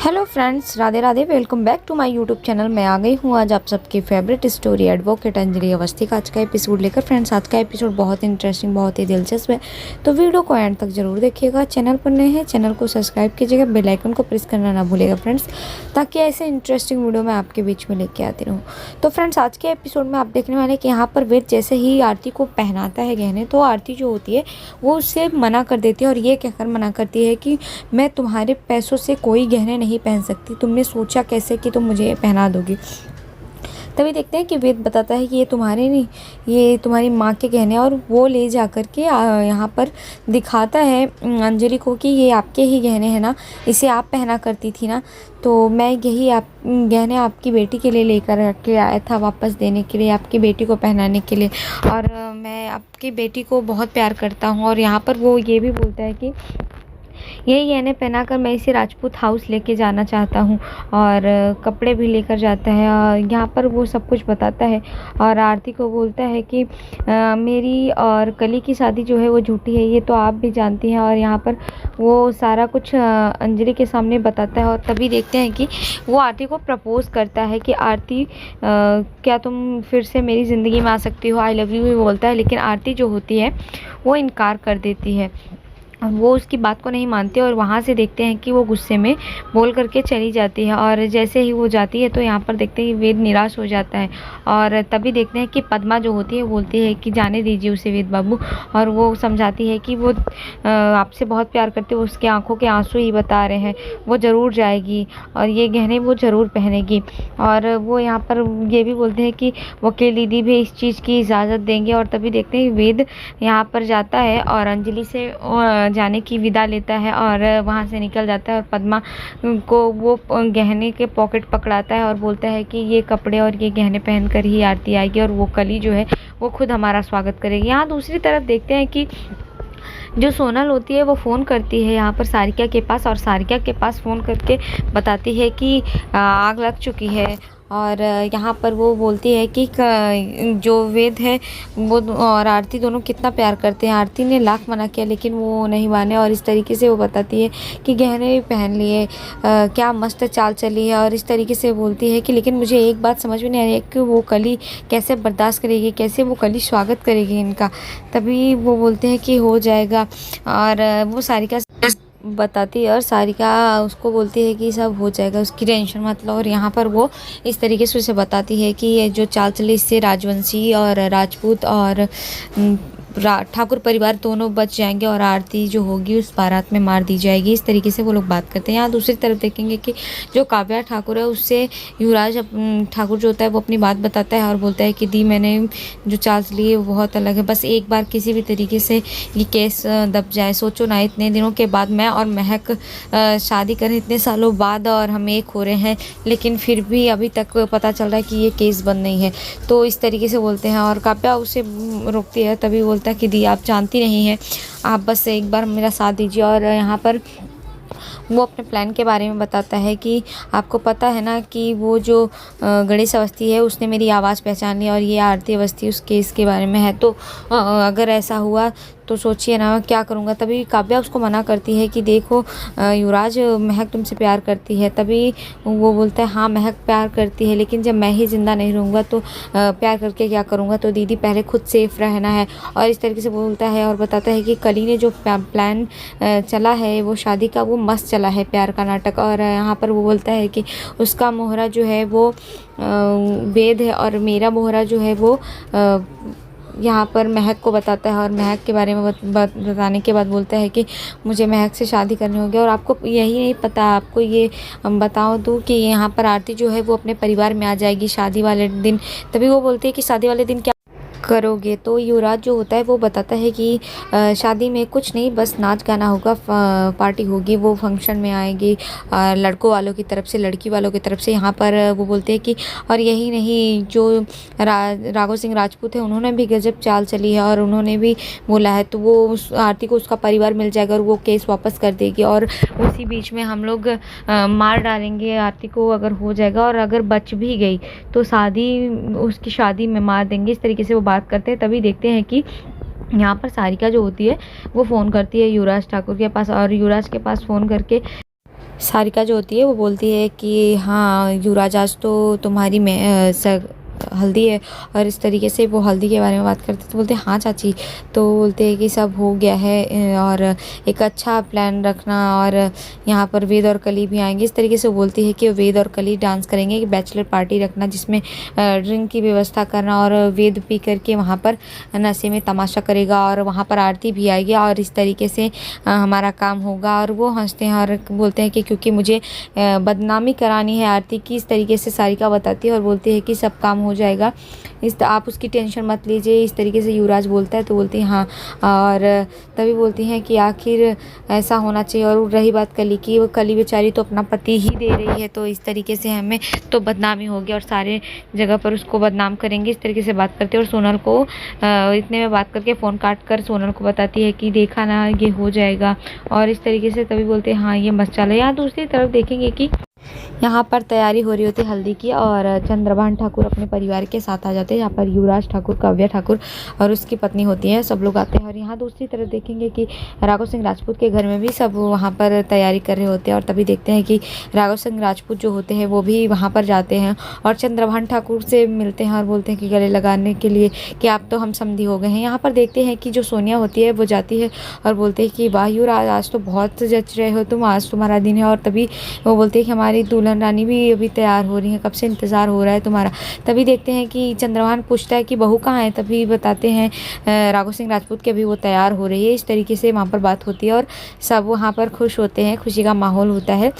Hello friends, Radhe Radhe. Welcome back to my YouTube channel. मैं आ गई हूँ आज आप सबकी favourite story advocate Anjali Awasthi का आज का एपिसोड लेकर। फ्रेंड्स, आज का एपिसोड बहुत इंटरेस्टिंग, बहुत ही दिलचस्प है, तो वीडियो को एंड तक जरूर देखिएगा। चैनल पर नए हैं, चैनल को सब्सक्राइब कीजिएगा, बेल आइकन को प्रेस करना ना भूलिएगा फ्रेंड्स, ताकि ऐसे इंटरेस्टिंग वीडियो मैं आपके बीच में लेके आती रहूँ। तो फ्रेंड्स, आज के एपिसोड में आप देखने वाले कि यहाँ पर वेद जैसे ही आरती को पहनाता है गहने, तो आरती जो होती है वो उससे मना कर देती है और ये कहकर मना करती है कि मैं तुम्हारे पैसों से कोई गहने नहीं पहन सकती। तुमने सोचा कैसे कि तुम मुझे पहना दोगी। तभी देखते हैं कि वेद बताता है कि ये तुम्हारे नहीं, ये तुम्हारी माँ के गहने, और वो ले जा कर के यहाँ पर दिखाता है अंजलि को कि ये आपके ही गहने हैं ना, इसे आप पहना करती थी ना। तो मैं यही आप गहने आपकी बेटी के लिए लेकर के आया था, वापस देने के लिए, आपकी बेटी को पहनाने के लिए, और मैं आपकी बेटी को बहुत प्यार करता हूँ। और यहाँ पर वो ये भी बोलता है कि यही गहने पहनाकर मैं इसे राजपूत हाउस लेके जाना चाहता हूँ, और कपड़े भी लेकर जाता है। और यहाँ पर वो सब कुछ बताता है और आरती को बोलता है कि मेरी और कली की शादी जो है वो झूठी है, ये तो आप भी जानती हैं। और यहाँ पर वो सारा कुछ अंजलि के सामने बताता है। और तभी देखते हैं कि वो आरती को प्रपोज करता है कि आरती क्या तुम फिर से मेरी ज़िंदगी में आ सकती हो, आई लव यू भी बोलता है। लेकिन आरती जो होती है वो इनकार कर देती है, वो उसकी बात को नहीं मानती, और वहाँ से देखते हैं कि वो गुस्से में बोल करके चली जाती है। और जैसे ही वो जाती है तो यहाँ पर देखते हैं कि वेद निराश हो जाता है। और तभी देखते हैं कि पद्मा जो होती है बोलती है कि जाने दीजिए उसे वेद बाबू, और वो समझाती है कि वो आपसे बहुत प्यार करती है, उसके आंखों के आंसू ही बता रहे हैं, वो ज़रूर जाएगी और ये गहने वो ज़रूर पहनेगी। और वो यहाँ पर ये भी बोलते हैं कि वकील दीदी भी इस चीज़ की इजाज़त देंगे। और तभी देखते हैं वेद यहाँ पर जाता है और अंजलि से जाने की विदा लेता है और वहाँ से निकल जाता है। और पद्मा को वो गहने के पॉकेट पकड़ाता है और बोलता है कि ये कपड़े और ये गहने पहनकर ही आरती आएगी, और वो कली जो है वो खुद हमारा स्वागत करेगी। यहाँ दूसरी तरफ देखते हैं कि जो सोनल होती है वो फ़ोन करती है यहाँ पर सारिका के पास, और सारिका के पास फ़ोन करके बताती है कि आग लग चुकी है। और यहाँ पर वो बोलती है कि जो वेद है वो और आरती दोनों कितना प्यार करते हैं। आरती ने लाख मना किया लेकिन वो नहीं माने, और इस तरीके से वो बताती है कि गहने भी पहन लिए, क्या मस्त चाल चली है। और इस तरीके से बोलती है कि लेकिन मुझे एक बात समझ में नहीं आ रही है कि वो कली कैसे बर्दाश्त करेगी, कैसे वो कली स्वागत करेगी इनका। तभी वो बोलते हैं कि हो जाएगा, और वो सारिका बताती है और सारिका उसको बोलती है कि सब हो जाएगा, उसकी टेंशन मत लो। और यहाँ पर वो इस तरीके से उसे बताती है कि ये जो चाल चली इससे राजवंशी और राजपूत और ठाकुर परिवार दोनों बच जाएंगे, और आरती जो होगी उस बारात में मार दी जाएगी। इस तरीके से वो लोग बात करते हैं। यहाँ दूसरी तरफ देखेंगे कि जो काव्या ठाकुर है उससे युवराज ठाकुर जो होता है वो अपनी बात बताता है और बोलता है कि दी मैंने जो चाल चली है वो बहुत अलग है, बस एक बार किसी भी तरीके से ये केस दब जाए। सोचो ना, इतने दिनों के बाद मैं और महक शादी करें, इतने सालों बाद, और हम एक हो रहे हैं, लेकिन फिर भी अभी तक पता चल रहा है कि ये केस बंद नहीं है। तो इस तरीके से बोलते हैं और काव्या उसे रोकती है। तभी बोलता है कि दी आप जानती नहीं हैं, आप बस एक बार मेरा साथ दीजिए। और यहाँ पर वो अपने प्लान के बारे में बताता है कि आपको पता है ना कि वो जो गणेश अवस्थी है उसने मेरी आवाज़ पहचान ली, और ये आरती अवस्थी उस केस के बारे में है। तो अगर ऐसा हुआ तो सोचिए ना क्या करूँगा। तभी काव्या उसको मना करती है कि देखो युवराज, महक तुमसे प्यार करती है। तभी वो बोलता है हाँ महक प्यार करती है, लेकिन जब मैं ही ज़िंदा नहीं रहूँगा तो प्यार करके क्या करूँगा, तो दीदी पहले खुद सेफ रहना है। और इस तरीके से बोलता है और बताता है कि कली ने जो प्लान चला है वो शादी का, वो मस्त चला है, प्यार का नाटक। और यहाँ पर वो बोलता है कि उसका मोहरा जो है वो वेद है, और मेरा मोहरा जो है वो यहाँ पर महक को बताता है। और महक के बारे में बताने के बाद बोलता है कि मुझे महक से शादी करनी होगी। और आपको यही नहीं पता, आपको ये बताओ दूँ कि यहाँ पर आरती जो है वो अपने परिवार में आ जाएगी शादी वाले दिन। तभी वो बोलती है कि शादी वाले दिन क्या करोगे। तो युवराज जो होता है वो बताता है कि शादी में कुछ नहीं, बस नाच गाना होगा, पार्टी होगी, वो फंक्शन में आएगी लड़कों वालों की तरफ से, लड़की वालों की तरफ से। यहाँ पर वो बोलते हैं कि और यही नहीं, जो राघव सिंह राजपूत है उन्होंने भी गजब चाल चली है और उन्होंने भी बोला है, तो वो उस आरती को उसका परिवार मिल जाएगा और वो केस वापस कर देगी। और उसी बीच में हम लोग मार डालेंगे आरती को अगर हो जाएगा, और अगर बच भी गई तो उसकी शादी में मार देंगे। इस तरीके से वो बात करते हैं। तभी देखते हैं कि यहाँ पर सारिका जो होती है वो फ़ोन करती है युवराज ठाकुर के पास, और युवराज के पास फ़ोन करके सारिका जो होती है वो बोलती है कि हाँ युवराज आज तो तुम्हारी हल्दी है, और इस तरीके से वो हल्दी के बारे में बात करते तो बोलते हैं हाँ चाची। तो बोलते हैं कि सब हो गया है, और एक अच्छा प्लान रखना, और यहाँ पर वेद और कली भी आएंगे। इस तरीके से वो बोलती है कि वेद और कली डांस करेंगे, कि बैचलर पार्टी रखना जिसमें ड्रिंक की व्यवस्था करना, और वेद पी करके वहाँ पर नशे में तमाशा करेगा, और वहाँ पर आरती भी आएगी, और इस तरीके से हमारा काम होगा। और वो हंसते हैं और बोलते हैं कि क्योंकि मुझे बदनामी करानी है आरती की, इस तरीके से सारिका बताती है और बोलती है कि सब काम हो जाएगा, आप उसकी टेंशन मत लीजिए। इस तरीके से युवराज बोलता है तो बोलती है हाँ, और तभी बोलती हैं कि आखिर ऐसा होना चाहिए। और रही बात कली की, वो कली बेचारी तो अपना पति ही दे रही है, तो इस तरीके से हमें तो बदनामी होगी और सारे जगह पर उसको बदनाम करेंगे। इस तरीके से बात करते हैं और सोनल को इतने में बात करके फ़ोन काट कर सोनल को बताती है कि देखा ना ये हो जाएगा। और इस तरीके से तभी बोलते हैं हाँ ये मस्त चला। यहाँ दूसरी तरफ देखेंगे कि यहाँ पर तैयारी हो रही होती है हल्दी की, और चंद्रभान ठाकुर अपने परिवार के साथ आ जाते हैं। यहाँ पर युवराज ठाकुर, काव्या ठाकुर और उसकी पत्नी होती है, सब लोग आते हैं। और यहाँ दूसरी तरफ देखेंगे कि राघव सिंह राजपूत के घर में भी सब वहाँ पर तैयारी कर रहे होते हैं। और तभी देखते हैं कि राघव सिंह राजपूत जो होते हैं वो भी वहाँ पर जाते हैं और चंद्रभान ठाकुर से मिलते हैं और बोलते हैं कि गले लगाने के लिए कि आप तो हम समधी हो गए हैं। यहाँ पर देखते हैं कि जो सोनिया होती है वो जाती है और बोलते हैं कि वाह युवराज आज तो बहुत जच रहे हो तुम, आज तुम्हारा दिन है। और तभी वो बोलते हैं कि हमारी दुल्हन रानी भी अभी तैयार हो रही है, कब से इंतज़ार हो रहा है तुम्हारा। तभी देखते हैं कि चंद्रभान पूछता है कि बहू कहाँ है, तभी बताते हैं राघव सिंह राजपूत के अभी वो तैयार हो रही है। इस तरीके से वहाँ पर बात होती है और सब वहाँ पर खुश होते हैं, खुशी का माहौल होता है।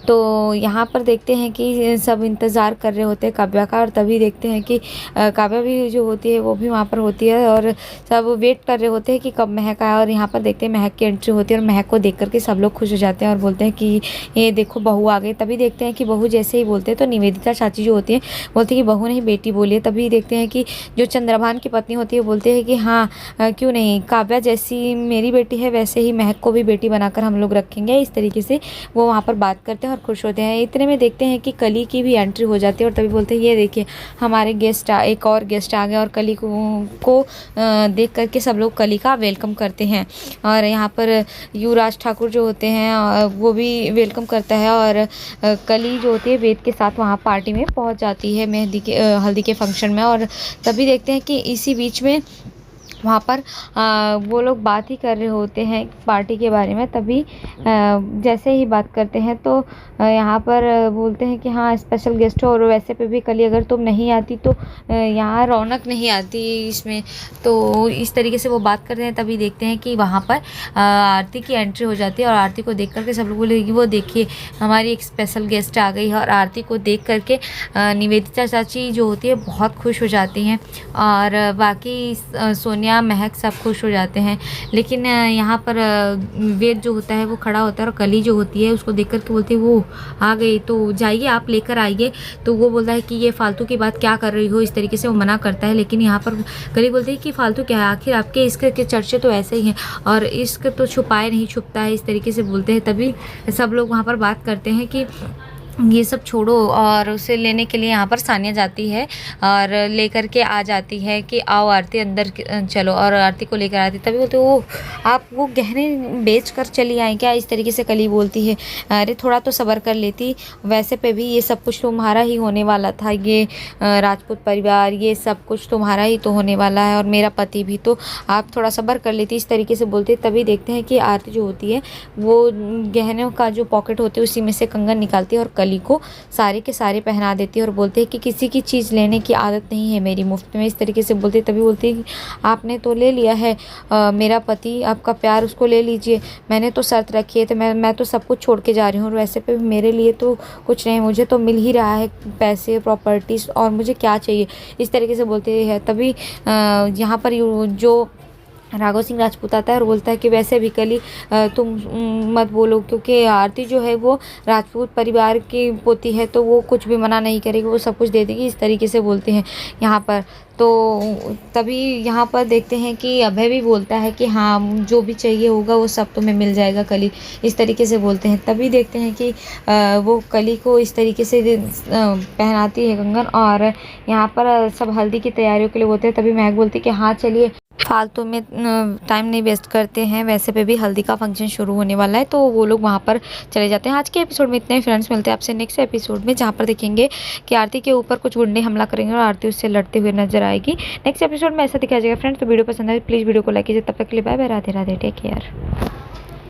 तो यहाँ पर देखते हैं कि सब इंतज़ार कर रहे होते हैं काव्या का, और तभी देखते हैं कि काव्या भी जो होती है वो भी वहाँ पर होती है और सब वेट कर रहे होते हैं कि कब महक आए। और यहाँ पर देखते हैं महक की एंट्री होती है और महक को देख करके सब लोग खुश हो जाते हैं और बोलते हैं कि ये देखो बहू आ गई। तभी देखते हैं कि बहू जैसे ही बोलते हैं तो निवेदिता चाची जो होती है बोलती है कि बहू नहीं बेटी बोलिए। तभी देखते हैं कि जो चंद्रभान की पत्नी होती है बोलते हैं कि हाँ क्यों नहीं, काव्या जैसी मेरी बेटी है वैसे ही महक को भी बेटी बनाकर हम लोग रखेंगे। इस तरीके से वो वहाँ पर बात करते हैं और खुश होते हैं। इतने में देखते हैं कि कली की भी एंट्री हो जाती है और तभी बोलते हैं ये देखिए हमारे एक और गेस्ट आ गए। और कली को देख करके सब लोग कली का वेलकम करते हैं। और यहाँ पर युवराज ठाकुर जो होते हैं वो भी वेलकम करता है, और कली जो होती है वेद के साथ वहाँ पार्टी में पहुँच जाती है मेहंदी के हल्दी के फंक्शन में। और तभी देखते हैं कि इसी बीच में वहाँ पर वो लोग बात ही कर रहे होते हैं पार्टी के बारे में। तभी जैसे ही बात करते हैं तो यहाँ पर बोलते हैं कि हाँ स्पेशल गेस्ट हो, और वैसे पे भी कल अगर तुम नहीं आती तो यहाँ रौनक नहीं आती इसमें। तो इस तरीके से वो बात करते हैं। तभी देखते हैं कि वहाँ पर आरती की एंट्री हो जाती है, और आरती को देख करके सब लोग बोलेगी वो देखिए हमारी एक स्पेशल गेस्ट आ गई है। और आरती को देख करके निवेदिता चाची जो होती है बहुत खुश हो जाती हैं, और बाकी सोनिया महक सब खुश हो जाते हैं। लेकिन यहाँ पर वेद जो होता है वो खड़ा होता है और कली जो होती है उसको देख कर के बोलती है वो आ गई तो जाइए आप लेकर आइए। तो वो बोलता है कि ये फालतू की बात क्या कर रही हो, इस तरीके से वो मना करता है। लेकिन यहाँ पर कली बोलती है कि फालतू क्या है, आखिर आपके इश्क के चर्चे तो ऐसे ही हैं और इश्क तो छुपाए नहीं छुपता है, इस तरीके से बोलते हैं। तभी सब लोग वहाँ पर बात करते हैं कि ये सब छोड़ो, और उसे लेने के लिए यहाँ पर सानिया जाती है और लेकर के आ जाती है कि आओ आरती अंदर चलो, और आरती को लेकर आती। तभी बोलते वो आप वो गहने बेच कर चली आई क्या, इस तरीके से कली बोलती है। अरे थोड़ा तो सब्र कर लेती, वैसे पे भी ये सब कुछ तुम्हारा ही होने वाला था, ये राजपूत परिवार ये सब कुछ तुम्हारा ही तो होने वाला है और मेरा पति भी, तो आप थोड़ा सब्र कर लेती, इस तरीके से बोलते। तभी देखते हैं कि आरती जो होती है वो गहनों का जो पॉकेट होते हैं उसी में से कंगन निकालती है और कली को सारे के सारे पहना देती है और बोलते हैं कि किसी की चीज़ लेने की आदत नहीं है मेरी मुफ्त में, इस तरीके से बोलते। तभी बोलती है कि आपने तो ले लिया है मेरा पति, आपका प्यार उसको ले लीजिए, मैंने तो शर्त रखी है तो मैं तो सब कुछ छोड़ के जा रही हूँ, और वैसे पे मेरे लिए तो कुछ नहीं, मुझे तो मिल ही रहा है पैसे प्रॉपर्टीज़ और मुझे क्या चाहिए, इस तरीके से बोलते हैं। तभी यहाँ पर जो राघव सिंह राजपूत आता है और बोलता है कि वैसे भी कली तुम मत बोलो, क्योंकि आरती जो है वो राजपूत परिवार की पोती है तो वो कुछ भी मना नहीं करेगी, वो सब कुछ दे देगी, इस तरीके से बोलते हैं यहाँ पर। तो तभी यहाँ पर देखते हैं कि अभय भी बोलता है कि हाँ जो भी चाहिए होगा वो सब तुम्हें मिल जाएगा कली, इस तरीके से बोलते हैं। तभी देखते हैं कि वो कली को इस तरीके से पहनाती है कंगन, और यहाँ पर सब हल्दी की तैयारियों के लिए बोलते हैं। तभी महक बोलती है कि हाँ चलिए फालतू में टाइम नहीं वेस्ट करते हैं। वैसे पे भी हल्दी का फंक्शन शुरू होने वाला है तो वो लोग वहाँ पर चले जाते हैं। आज के एपिसोड में इतने ही फ्रेंड्स, मिलते हैं आपसे नेक्स्ट एपिसोड में, जहाँ पर देखेंगे कि आरती के ऊपर कुछ गुंडे हमला करेंगे और आरती उससे लड़ते हुए नजर आएगी। नेक्स्ट एपिसोड में ऐसा दिखाया जाएगा फ्रेंड्स। तो वीडियो पसंद है प्लीज़ वीडियो को लाइक कीजिए। तब तक के लिए bye bye, Radhe Radhe, take care.